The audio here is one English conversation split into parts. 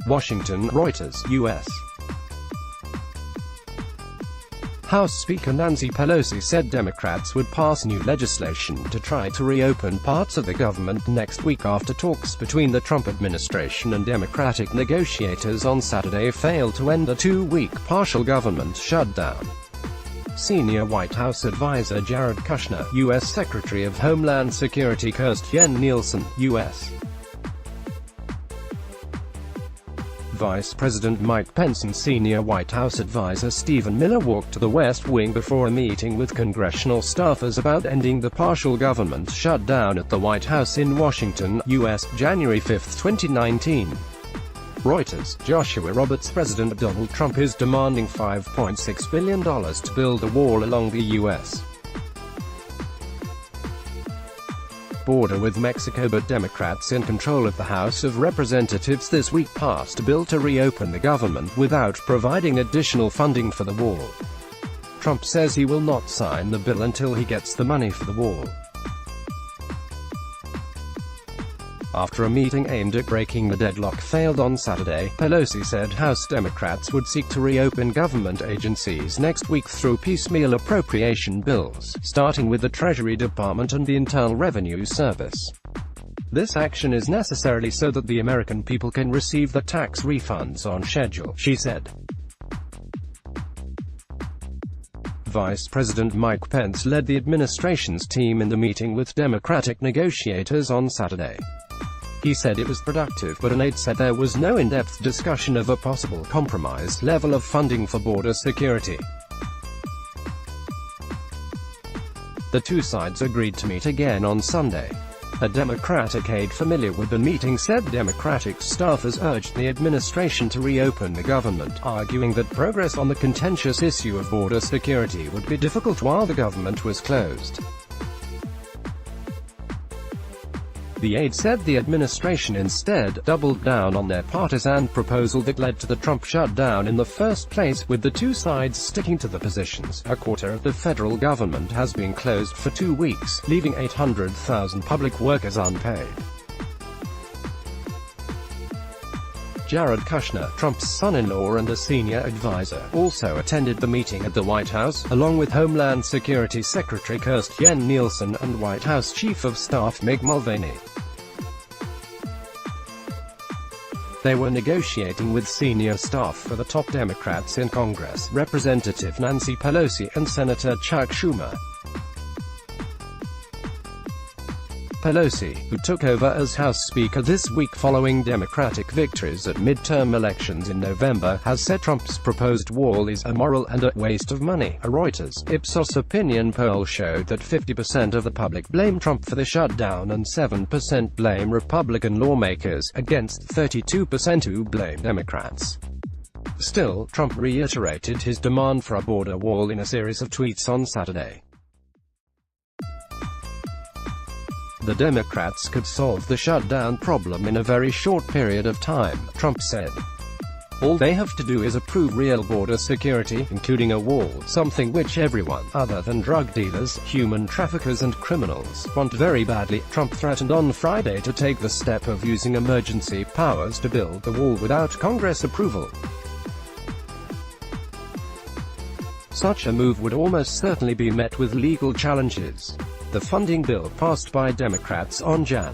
Washington, Reuters, U.S. House Speaker Nancy Pelosi said Democrats would pass new legislation to try to reopen parts of the government next week after talks between the Trump administration and Democratic negotiators on Saturday failed to end a two-week partial government shutdown. Senior White House advisor Jared Kushner, U.S. Secretary of Homeland Security Kirstjen Nielsen, U.S. Vice President Mike Pence and senior White House advisor Stephen Miller walked to the West Wing before a meeting with congressional staffers about ending the partial government shutdown at the White House in Washington, U.S., January 5, 2019. Reuters, Joshua Roberts. President Donald Trump is demanding $5.6 billion to build a wall along the U.S. border with Mexico, but Democrats in control of the House of Representatives this week passed a bill to reopen the government without providing additional funding for the wall. Trump says he will not sign the bill until he gets the money for the wall. After a meeting aimed at breaking the deadlock failed on Saturday, Pelosi said House Democrats would seek to reopen government agencies next week through piecemeal appropriation bills, starting with the Treasury Department and the Internal Revenue Service. This action is necessary so that the American people can receive the tax refunds on schedule, she said. Vice President Mike Pence led the administration's team in the meeting with Democratic negotiators on Saturday. He said it was productive, but an aide said there was no in-depth discussion of a possible compromise level of funding for border security. The two sides agreed to meet again on Sunday. A Democratic aide familiar with the meeting said Democratic staffers urged the administration to reopen the government, arguing that progress on the contentious issue of border security would be difficult while the government was closed. The aide said the administration instead doubled down on their partisan proposal that led to the Trump shutdown in the first place, with the two sides sticking to the positions. A quarter of the federal government has been closed for 2 weeks, leaving 800,000 public workers unpaid. Jared Kushner, Trump's son-in-law and a senior advisor, also attended the meeting at the White House, along with Homeland Security Secretary Kirstjen Nielsen and White House Chief of Staff Mick Mulvaney. They were negotiating with senior staff for the top Democrats in Congress, Representative Nancy Pelosi and Senator Chuck Schumer. Pelosi, who took over as House Speaker this week following Democratic victories at midterm elections in November, has said Trump's proposed wall is immoral and a waste of money. A Reuters Ipsos opinion poll showed that 50% of the public blame Trump for the shutdown and 7% blame Republican lawmakers, against 32% who blame Democrats. Still, Trump reiterated his demand for a border wall in a series of tweets on Saturday. The Democrats could solve the shutdown problem in a very short period of time, Trump said. All they have to do is approve real border security, including a wall, something which everyone, other than drug dealers, human traffickers and criminals, want very badly. Trump threatened on Friday to take the step of using emergency powers to build the wall without Congress approval. Such a move would almost certainly be met with legal challenges. The funding bill passed by Democrats on Jan.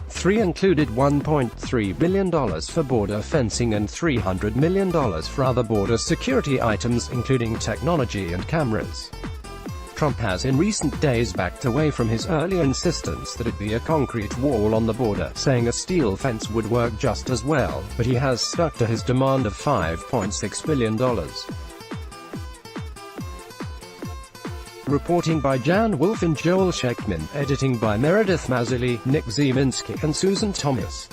3 included $1.3 billion for border fencing and $300 million for other border security items, including technology and cameras. Trump has in recent days backed away from his earlier insistence that it be a concrete wall on the border, saying a steel fence would work just as well, but he has stuck to his demand of $5.6 billion. Reporting by Jan Wolf and Joel Schechtman, editing by Meredith Mazzilli, Nick Zieminski and Susan Thomas.